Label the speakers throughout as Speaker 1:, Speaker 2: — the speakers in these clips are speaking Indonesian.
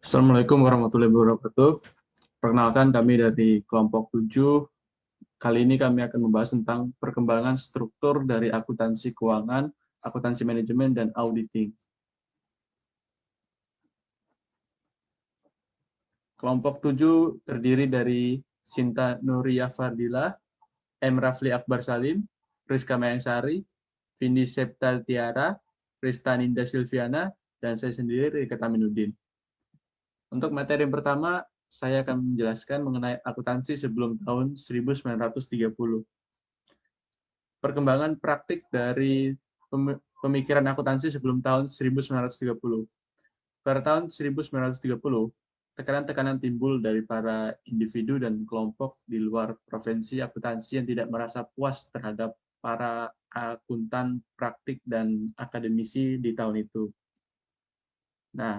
Speaker 1: Assalamualaikum warahmatullahi wabarakatuh. Perkenalkan kami dari kelompok 7. Kali ini kami akan membahas tentang perkembangan struktur dari akuntansi keuangan, akuntansi manajemen, dan auditing. Kelompok 7 terdiri dari Sinta Nuria Fardila, M. Rafli Akbar Salim, Rizka Mayangsari, Vindi Septa Tiara, Rista Ninda Silviana, dan saya sendiri, Rika Taminuddin. Untuk materi yang pertama, saya akan menjelaskan mengenai akuntansi sebelum tahun 1930. Perkembangan praktik dari pemikiran akuntansi sebelum tahun 1930. Pada tahun 1930, tekanan-tekanan timbul dari para individu dan kelompok di luar profesi akuntansi yang tidak merasa puas terhadap para akuntan praktik dan akademisi di tahun itu. Nah,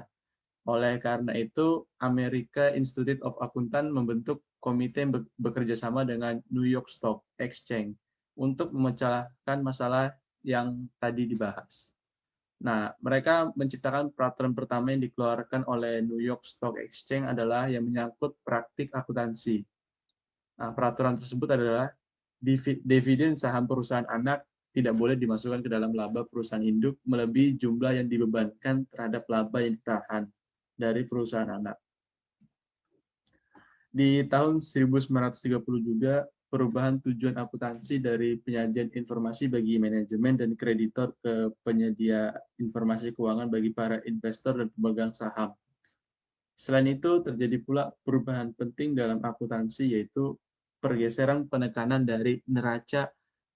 Speaker 1: oleh karena itu, American Institute of Accountant membentuk komite yang bekerja sama dengan New York Stock Exchange untuk memecahkan masalah yang tadi dibahas. Nah, mereka menciptakan peraturan pertama yang dikeluarkan oleh New York Stock Exchange adalah yang menyangkut praktik akuntansi. Nah, peraturan tersebut adalah dividen saham perusahaan anak tidak boleh dimasukkan ke dalam laba perusahaan induk melebihi jumlah yang dibebankan terhadap laba yang ditahan dari perusahaan anak. Di tahun 1930 juga, perubahan tujuan akuntansi dari penyajian informasi bagi manajemen dan kreditor ke penyedia informasi keuangan bagi para investor dan pemegang saham. Selain itu, terjadi pula perubahan penting dalam akuntansi, yaitu pergeseran penekanan dari neraca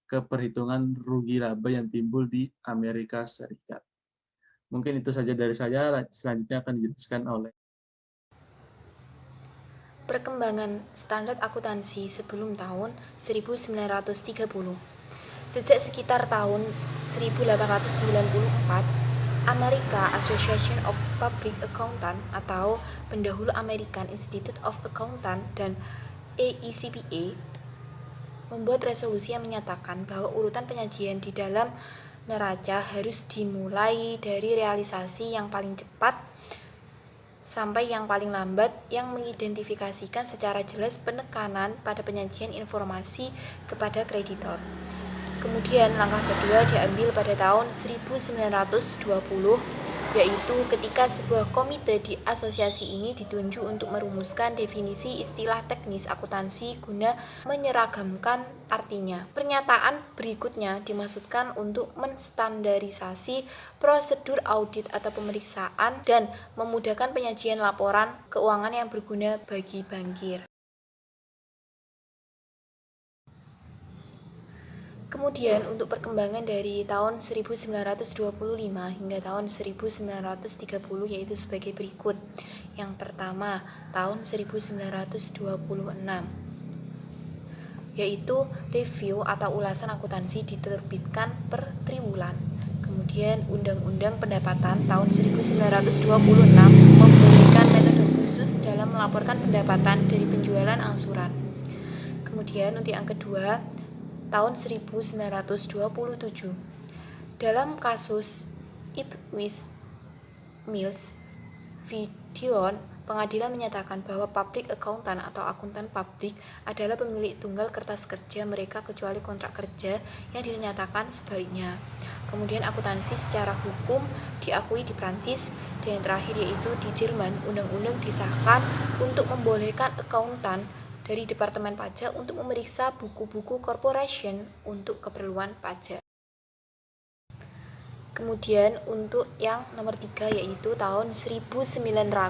Speaker 1: ke perhitungan rugi laba yang timbul di Amerika Serikat. Mungkin itu saja dari saya, selanjutnya akan dijelaskan oleh
Speaker 2: Perkembangan standar akuntansi sebelum tahun 1930. Sejak sekitar tahun 1894, American Association of Public Accountants atau pendahulu American Institute of Accountants dan AICPA membuat resolusi yang menyatakan bahwa urutan penyajian di dalam neraca harus dimulai dari realisasi yang paling cepat sampai yang paling lambat, yang mengidentifikasikan secara jelas penekanan pada penyajian informasi kepada kreditor. Kemudian langkah kedua diambil pada tahun 1920, yaitu ketika sebuah komite di asosiasi ini ditunjuk untuk merumuskan definisi istilah teknis akuntansi guna menyeragamkan artinya. Pernyataan berikutnya dimaksudkan untuk menstandarisasi prosedur audit atau pemeriksaan dan memudahkan penyajian laporan keuangan yang berguna bagi bankir. Kemudian untuk perkembangan dari tahun 1925 hingga tahun 1930 yaitu sebagai berikut. Yang pertama, tahun 1926 yaitu review atau ulasan akuntansi diterbitkan per triwulan. Kemudian Undang-Undang Pendapatan tahun 1926 membolehkan metode khusus dalam melaporkan pendapatan dari penjualan angsuran. Kemudian untuk yang kedua, tahun 1927. Dalam kasus Ipwis Mills v. Dillon, pengadilan menyatakan bahwa public accountant atau akuntan publik adalah pemilik tunggal kertas kerja mereka kecuali kontrak kerja yang dinyatakan sebaliknya. Kemudian akuntansi secara hukum diakui di Prancis, dan yang terakhir yaitu di Jerman, undang-undang disahkan untuk membolehkan akuntan dari Departemen Pajak untuk memeriksa buku-buku corporation untuk keperluan pajak. Kemudian untuk yang nomor 3 yaitu tahun 1928,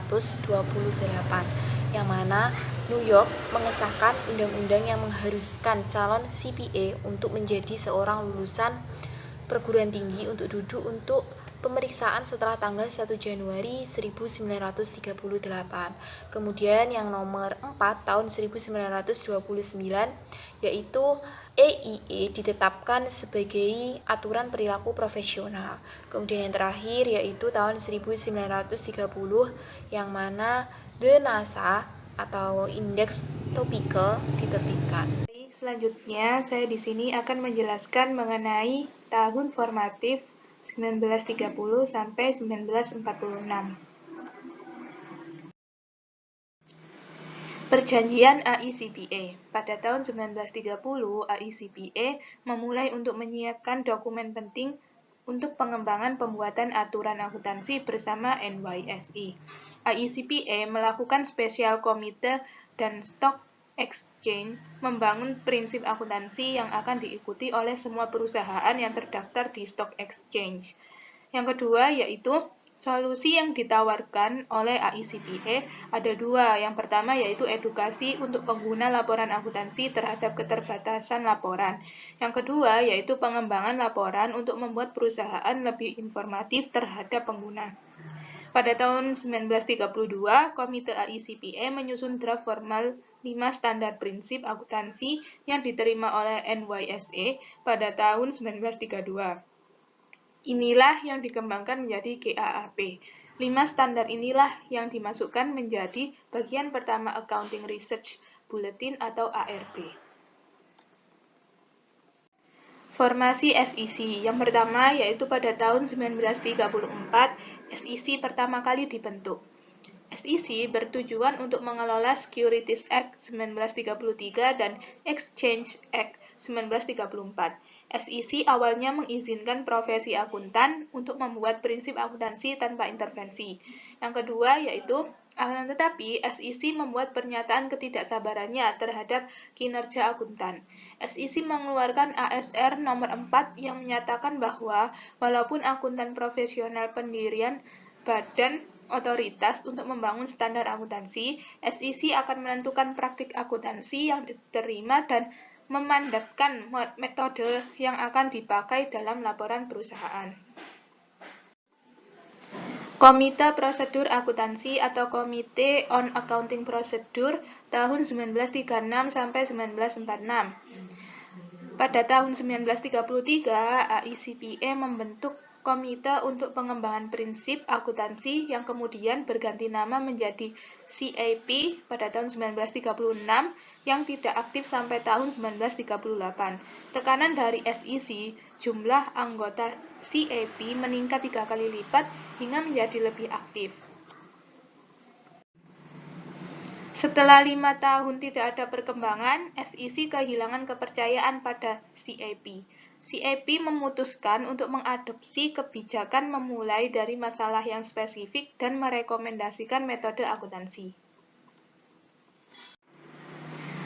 Speaker 2: yang mana New York mengesahkan undang-undang yang mengharuskan calon CPA untuk menjadi seorang lulusan perguruan tinggi untuk duduk untuk pemeriksaan setelah tanggal 1 Januari 1938. Kemudian yang nomor 4 tahun 1929 yaitu EIE ditetapkan sebagai aturan perilaku profesional. Kemudian yang terakhir yaitu tahun 1930 yang mana The NASA atau indeks topikal diterbitkan.
Speaker 3: Selanjutnya, saya di sini akan menjelaskan mengenai tahun formatif 1930 sampai 1946. Perjanjian AICPA. Pada tahun 1930, AICPA memulai untuk menyiapkan dokumen penting untuk pengembangan pembuatan aturan akuntansi bersama NYSE. AICPA melakukan Special Committee dan Stock Exchange membangun prinsip akuntansi yang akan diikuti oleh semua perusahaan yang terdaftar di Stock Exchange. Yang kedua yaitu solusi yang ditawarkan oleh AICPA ada dua. Yang pertama yaitu edukasi untuk pengguna laporan akuntansi terhadap keterbatasan laporan. Yang kedua yaitu pengembangan laporan untuk membuat perusahaan lebih informatif terhadap pengguna. Pada tahun 1932, Komite AICPA menyusun draft formal 5 standar prinsip akuntansi yang diterima oleh NYSE pada tahun 1932. Inilah yang dikembangkan menjadi GAAP. 5 standar inilah yang dimasukkan menjadi bagian pertama Accounting Research Bulletin atau ARB. Formasi SEC. Yang pertama yaitu pada tahun 1934, SEC pertama kali dibentuk. SEC bertujuan untuk mengelola Securities Act 1933 dan Exchange Act 1934. SEC awalnya mengizinkan profesi akuntan untuk membuat prinsip akuntansi tanpa intervensi. Yang kedua yaitu, akan tetapi SEC membuat pernyataan ketidaksabarannya terhadap kinerja akuntan. SEC mengeluarkan ASR nomor 4 yang menyatakan bahwa walaupun akuntan profesional pendirian badan otoritas untuk membangun standar akuntansi, SEC akan menentukan praktik akuntansi yang diterima dan memandatkan metode yang akan dipakai dalam laporan perusahaan. Komite Prosedur Akuntansi atau Komite on Accounting Procedure tahun 1936 sampai 1946. Pada tahun 1933, AICPA membentuk Komite untuk Pengembangan Prinsip Akuntansi yang kemudian berganti nama menjadi CAP pada tahun 1936 yang tidak aktif sampai tahun 1938. Tekanan dari SEC, jumlah anggota CAP meningkat 3 kali lipat hingga menjadi lebih aktif. Setelah 5 tahun tidak ada perkembangan, SEC kehilangan kepercayaan pada CAP. CAP memutuskan untuk mengadopsi kebijakan memulai dari masalah yang spesifik dan merekomendasikan metode akuntansi.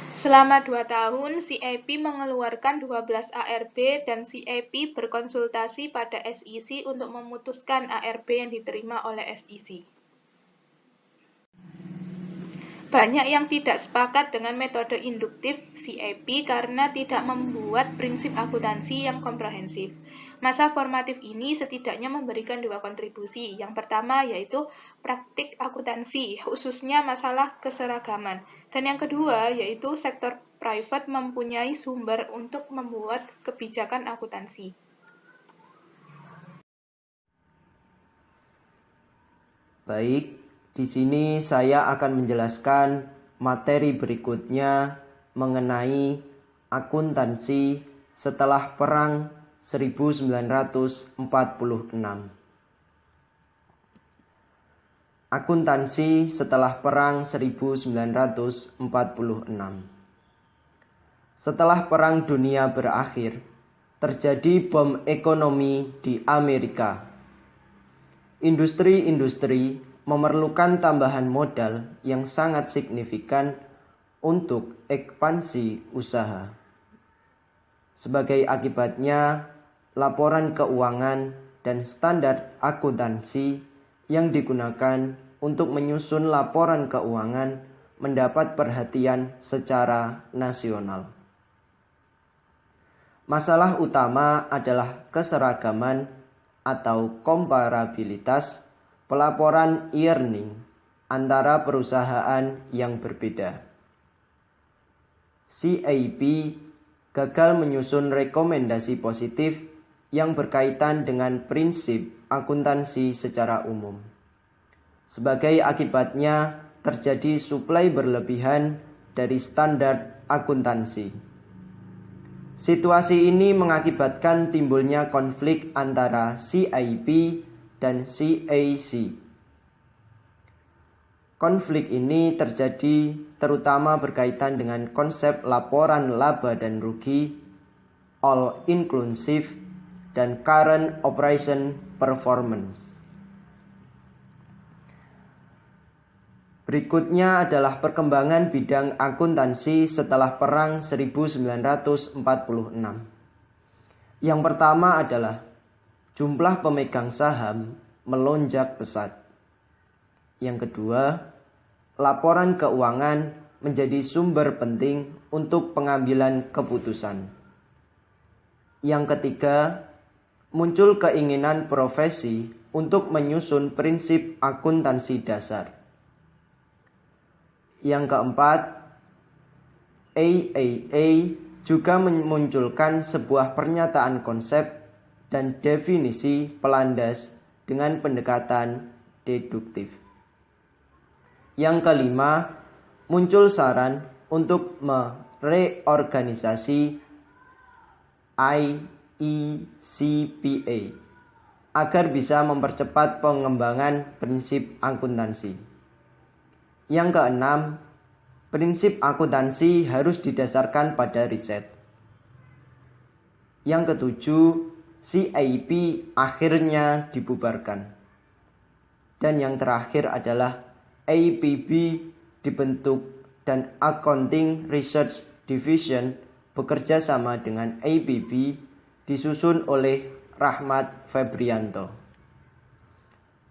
Speaker 3: Selama 2 tahun, CAP mengeluarkan 12 ARB dan CAP berkonsultasi pada SEC untuk memutuskan ARB yang diterima oleh SEC. Banyak yang tidak sepakat dengan metode induktif CAP karena tidak membuat prinsip akuntansi yang komprehensif. Masa formatif ini setidaknya memberikan 2 kontribusi. Yang pertama yaitu praktik akuntansi, khususnya masalah keseragaman. Dan yang kedua yaitu sektor private mempunyai sumber untuk membuat kebijakan akuntansi.
Speaker 4: Baik. Di sini saya akan menjelaskan materi berikutnya mengenai akuntansi setelah Perang 1946. Akuntansi setelah Perang 1946. Setelah Perang Dunia berakhir, terjadi bom ekonomi di Amerika. Industri-industri memerlukan tambahan modal yang sangat signifikan untuk ekspansi usaha. Sebagai akibatnya, laporan keuangan dan standar akuntansi yang digunakan untuk menyusun laporan keuangan mendapat perhatian secara nasional. Masalah utama adalah keseragaman atau komparabilitas pelaporan earning antara perusahaan yang berbeda. CAP gagal menyusun rekomendasi positif yang berkaitan dengan prinsip akuntansi secara umum. Sebagai akibatnya, terjadi suplai berlebihan dari standar akuntansi. Situasi ini mengakibatkan timbulnya konflik antara CAP dan CAC. Konflik ini terjadi terutama berkaitan dengan konsep laporan laba dan rugi, all inclusive, dan current operation performance. Berikutnya adalah perkembangan bidang akuntansi setelah Perang 1946. Yang pertama adalah jumlah pemegang saham melonjak pesat. Yang kedua, laporan keuangan menjadi sumber penting untuk pengambilan keputusan. Yang ketiga, muncul keinginan profesi untuk menyusun prinsip akuntansi dasar. Yang keempat, AAA juga memunculkan sebuah pernyataan konsep dan definisi pelandas dengan pendekatan deduktif. Yang kelima, muncul saran untuk mereorganisasi IECPA agar bisa mempercepat pengembangan prinsip akuntansi. Yang keenam, prinsip akuntansi harus didasarkan pada riset. Yang ketujuh, CIP akhirnya dibubarkan. Dan yang terakhir adalah APB dibentuk dan Accounting Research Division bekerja sama dengan APB disusun oleh Rahmat Febrianto.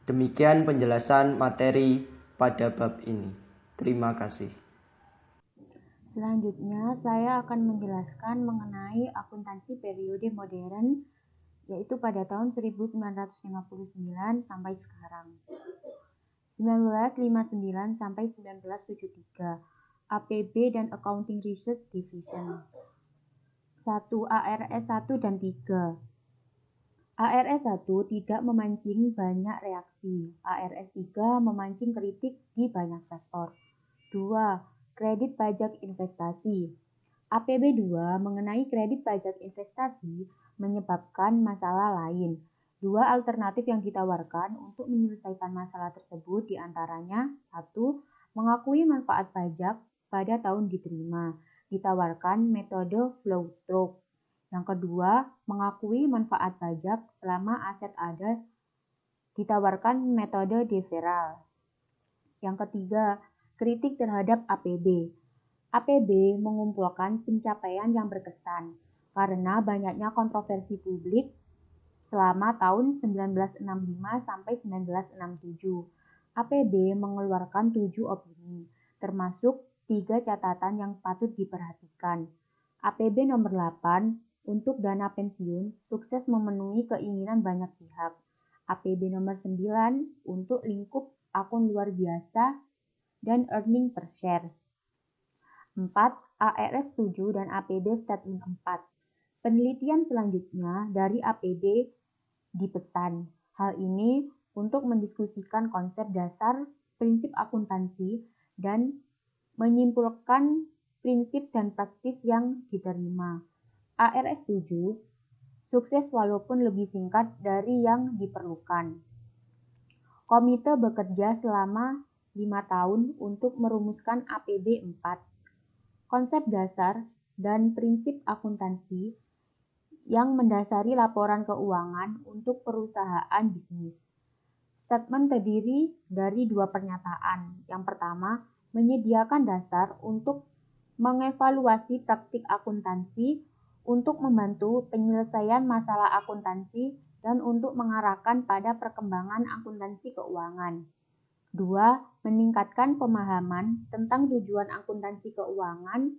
Speaker 4: Demikian penjelasan materi pada bab ini. Terima kasih.
Speaker 5: Selanjutnya, saya akan menjelaskan mengenai akuntansi periode modern, yaitu pada tahun 1959 sampai sekarang. 1959 sampai 1973, APB dan Accounting Research Division. 1. ARS 1 dan 3. ARS 1 tidak memancing banyak reaksi. ARS 3 memancing kritik di banyak sektor. 2. Kredit pajak investasi. APB 2 mengenai kredit pajak investasi menyebabkan masalah lain. Dua alternatif yang ditawarkan untuk menyelesaikan masalah tersebut diantaranya 1. Mengakui manfaat pajak pada tahun diterima, ditawarkan metode flow-through. Yang kedua, mengakui manfaat pajak selama aset ada, ditawarkan metode deferral. Yang ketiga, kritik terhadap APB. APB mengumpulkan pencapaian yang berkesan karena banyaknya kontroversi publik selama tahun 1965 sampai 1967. APB mengeluarkan 7 opini, termasuk 3 catatan yang patut diperhatikan. APB nomor 8 untuk dana pensiun sukses memenuhi keinginan banyak pihak. APB nomor 9 untuk lingkup akun luar biasa dan earning per share. 4. ARS 7 dan APB Statement 4. Penelitian selanjutnya dari APB dipesan. Hal ini untuk mendiskusikan konsep dasar prinsip akuntansi dan menyimpulkan prinsip dan praktis yang diterima. ARS 7 sukses walaupun lebih singkat dari yang diperlukan. Komite bekerja selama 5 tahun untuk merumuskan APB 4. Konsep dasar dan prinsip akuntansi yang mendasari laporan keuangan untuk perusahaan bisnis. Statement terdiri dari 2 pernyataan. Yang pertama, menyediakan dasar untuk mengevaluasi praktik akuntansi untuk membantu penyelesaian masalah akuntansi dan untuk mengarahkan pada perkembangan akuntansi keuangan. 2. Meningkatkan pemahaman tentang tujuan akuntansi keuangan,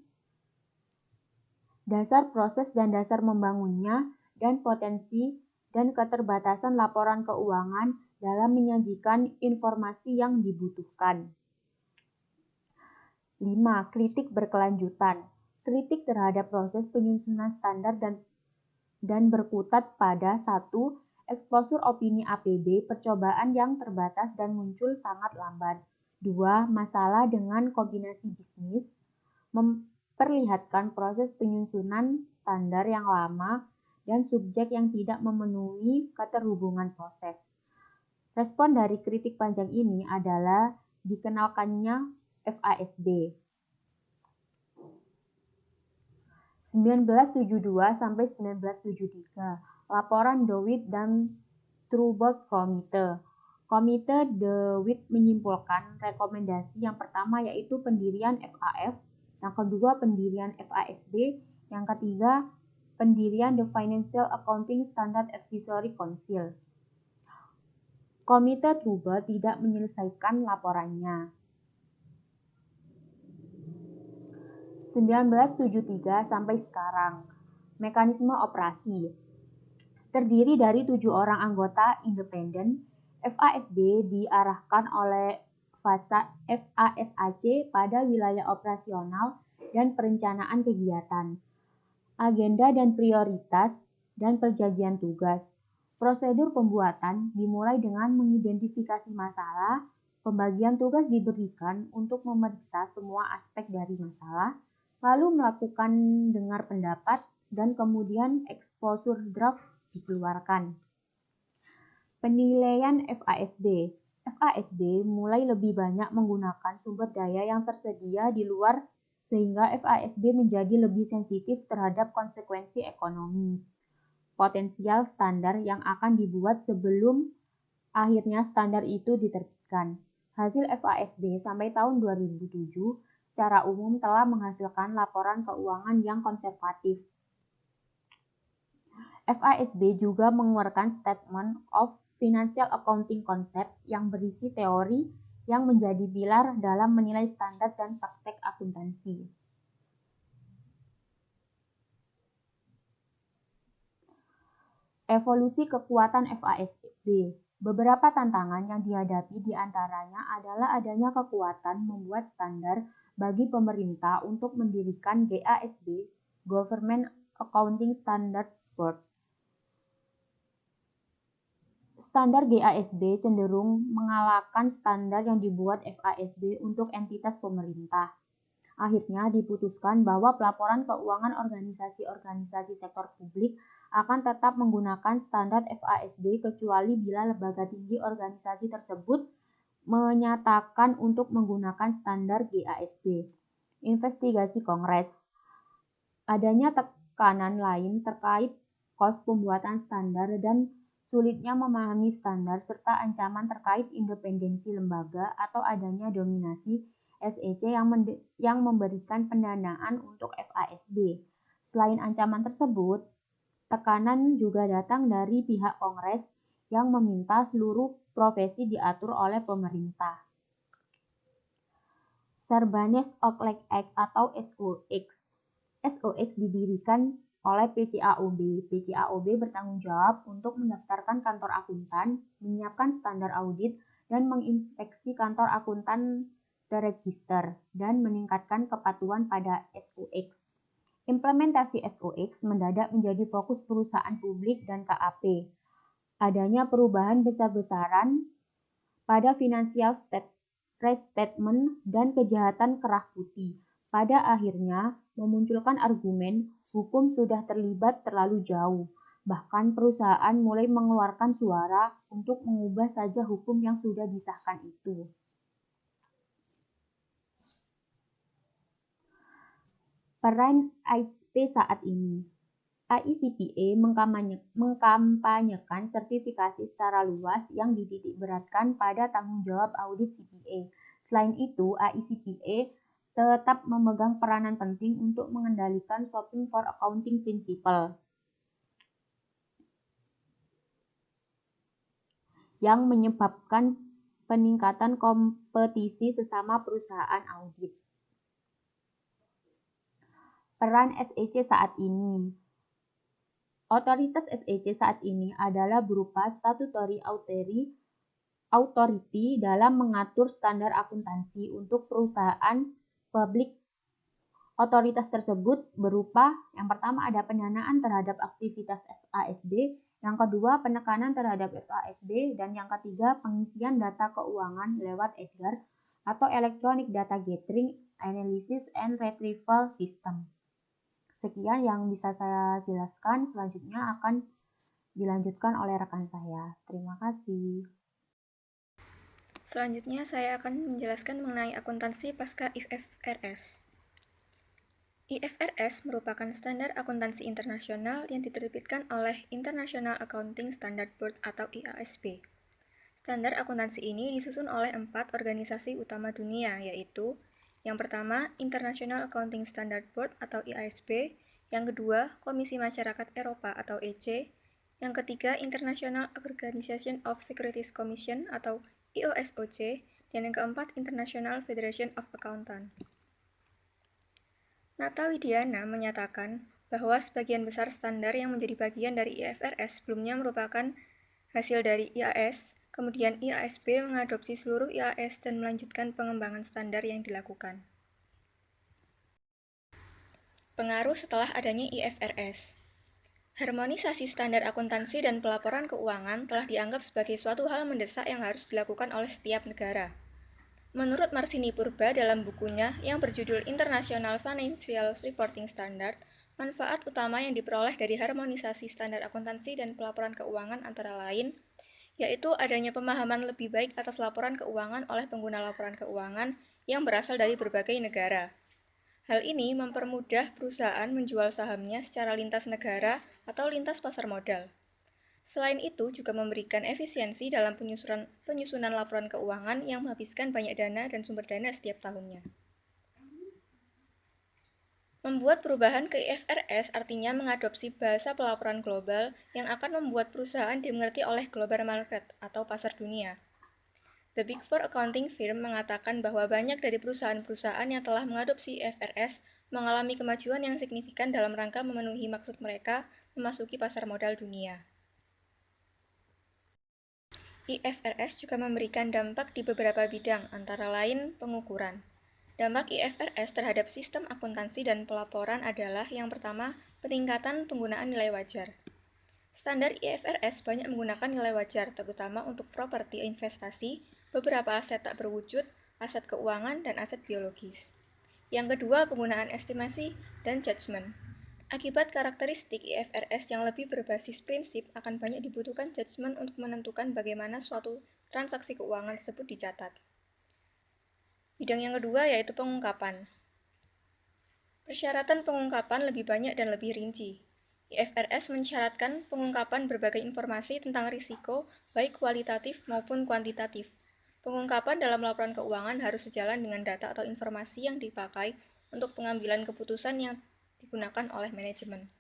Speaker 5: dasar proses dan dasar membangunnya, dan potensi dan keterbatasan laporan keuangan dalam menyajikan informasi yang dibutuhkan. 5. Kritik berkelanjutan. Kritik terhadap proses penyusunan standar dan berkutat pada 1. Eksposur opini APB percobaan yang terbatas dan muncul sangat lambat. 2. Masalah dengan kombinasi bisnis memperlihatkan proses penyusunan standar yang lama dan subjek yang tidak memenuhi keterhubungan proses. Respon dari kritik panjang ini adalah dikenalkannya FASB. 1972 sampai 1973, laporan DeWitt dan Trubot Committee. Komite DeWitt menyimpulkan rekomendasi yang pertama yaitu pendirian FAF, yang kedua pendirian FASB, yang ketiga pendirian The Financial Accounting Standard Advisory Council. Komite Trubot tidak menyelesaikan laporannya. 1973 sampai sekarang. Mekanisme operasi terdiri dari 7 orang anggota independen. FASB diarahkan oleh FASAC pada wilayah operasional dan perencanaan kegiatan, agenda dan prioritas, dan perjanjian tugas. Prosedur pembuatan dimulai dengan mengidentifikasi masalah. Pembagian tugas diberikan untuk memeriksa semua aspek dari masalah, lalu melakukan dengar pendapat, dan kemudian exposure draft dikeluarkan. Penilaian FASB. FASB mulai lebih banyak menggunakan sumber daya yang tersedia di luar sehingga FASB menjadi lebih sensitif terhadap konsekuensi ekonomi. Potensial standar yang akan dibuat sebelum akhirnya standar itu diterbitkan. Hasil FASB sampai tahun 2007 secara umum telah menghasilkan laporan keuangan yang konservatif. FASB juga mengeluarkan Statement of Financial Accounting Concept yang berisi teori yang menjadi pilar dalam menilai standar dan praktek akuntansi. Evolusi kekuatan FASB. Beberapa tantangan yang dihadapi diantaranya adalah adanya kekuatan membuat standar bagi pemerintah untuk mendirikan GASB, Government Accounting Standards Board. Standar GASB cenderung mengalahkan standar yang dibuat FASB untuk entitas pemerintah. Akhirnya diputuskan bahwa pelaporan keuangan organisasi-organisasi sektor publik akan tetap menggunakan standar FASB kecuali bila lembaga tinggi organisasi tersebut menyatakan untuk menggunakan standar GASB. Investigasi Kongres. Adanya tekanan lain terkait kos pembuatan standar dan sulitnya memahami standar serta ancaman terkait independensi lembaga atau adanya dominasi SEC yang memberikan pendanaan untuk FASB. Selain ancaman tersebut, tekanan juga datang dari pihak Kongres yang meminta seluruh profesi diatur oleh pemerintah. Sarbanes-Oxley Act atau SOX. SOX didirikan oleh PCAOB. PCAOB bertanggung jawab untuk mendaftarkan kantor akuntan, menyiapkan standar audit, dan menginspeksi kantor akuntan terregister, dan meningkatkan kepatuhan pada SOX. Implementasi SOX mendadak menjadi fokus perusahaan publik dan KAP. Adanya perubahan besar-besaran pada financial statement dan kejahatan kerah putih. Pada akhirnya memunculkan argumen hukum sudah terlibat terlalu jauh. Bahkan perusahaan mulai mengeluarkan suara untuk mengubah saja hukum yang sudah disahkan itu. Peran AICPA saat ini. AICPA mengkampanyekan sertifikasi secara luas yang dititik beratkan pada tanggung jawab audit CPA. Selain itu, AICPA tetap memegang peranan penting untuk mengendalikan Shopping for Accounting Principle yang menyebabkan peningkatan kompetisi sesama perusahaan audit. Peran SEC saat ini. Otoritas SEC saat ini adalah berupa statutory authority dalam mengatur standar akuntansi untuk perusahaan publik. Otoritas tersebut berupa yang pertama ada pendanaan terhadap aktivitas FASB, yang kedua penekanan terhadap FASB, dan yang ketiga pengisian data keuangan lewat EDGAR atau Electronic Data Gathering, Analysis and Retrieval System. Sekian yang bisa saya jelaskan, selanjutnya akan dilanjutkan oleh rekan saya. Terima kasih.
Speaker 2: Selanjutnya, saya akan menjelaskan mengenai akuntansi pasca IFRS. IFRS merupakan standar akuntansi internasional yang diterbitkan oleh International Accounting Standard Board atau IASB. Standar akuntansi ini disusun oleh 4 organisasi utama dunia, yaitu yang pertama, International Accounting Standard Board atau IASB, yang kedua, Komisi Masyarakat Eropa atau EC, yang ketiga, International Organization of Securities Commission atau IOSOC, dan yang keempat, International Federation of Accountants. Nata Widiana menyatakan bahwa sebagian besar standar yang menjadi bagian dari IFRS sebelumnya merupakan hasil dari IAS, kemudian IASB mengadopsi seluruh IAS dan melanjutkan pengembangan standar yang dilakukan. Pengaruh setelah adanya IFRS. Harmonisasi standar akuntansi dan pelaporan keuangan telah dianggap sebagai suatu hal mendesak yang harus dilakukan oleh setiap negara. Menurut Marsini Purba dalam bukunya yang berjudul International Financial Reporting Standard, manfaat utama yang diperoleh dari harmonisasi standar akuntansi dan pelaporan keuangan antara lain, yaitu adanya pemahaman lebih baik atas laporan keuangan oleh pengguna laporan keuangan yang berasal dari berbagai negara. Hal ini mempermudah perusahaan menjual sahamnya secara lintas negara atau lintas pasar modal. Selain itu, juga memberikan efisiensi dalam penyusunan laporan keuangan yang menghabiskan banyak dana dan sumber dana setiap tahunnya. Membuat perubahan ke IFRS artinya mengadopsi bahasa pelaporan global yang akan membuat perusahaan dimengerti oleh global market atau pasar dunia. The Big Four Accounting Firm mengatakan bahwa banyak dari perusahaan-perusahaan yang telah mengadopsi IFRS mengalami kemajuan yang signifikan dalam rangka memenuhi maksud mereka memasuki pasar modal dunia. IFRS juga memberikan dampak di beberapa bidang, antara lain pengukuran. Dampak IFRS terhadap sistem akuntansi dan pelaporan adalah yang pertama, peningkatan penggunaan nilai wajar. Standar IFRS banyak menggunakan nilai wajar, terutama untuk properti investasi, beberapa aset tak berwujud, aset keuangan, dan aset biologis. Yang kedua, penggunaan estimasi dan judgement. Akibat karakteristik IFRS yang lebih berbasis prinsip, akan banyak dibutuhkan judgement untuk menentukan bagaimana suatu transaksi keuangan tersebut dicatat. Bidang yang kedua yaitu pengungkapan. Persyaratan pengungkapan lebih banyak dan lebih rinci. IFRS mensyaratkan pengungkapan berbagai informasi tentang risiko, baik kualitatif maupun kuantitatif. Pengungkapan dalam laporan keuangan harus sejalan dengan data atau informasi yang dipakai untuk pengambilan keputusan yang digunakan oleh manajemen.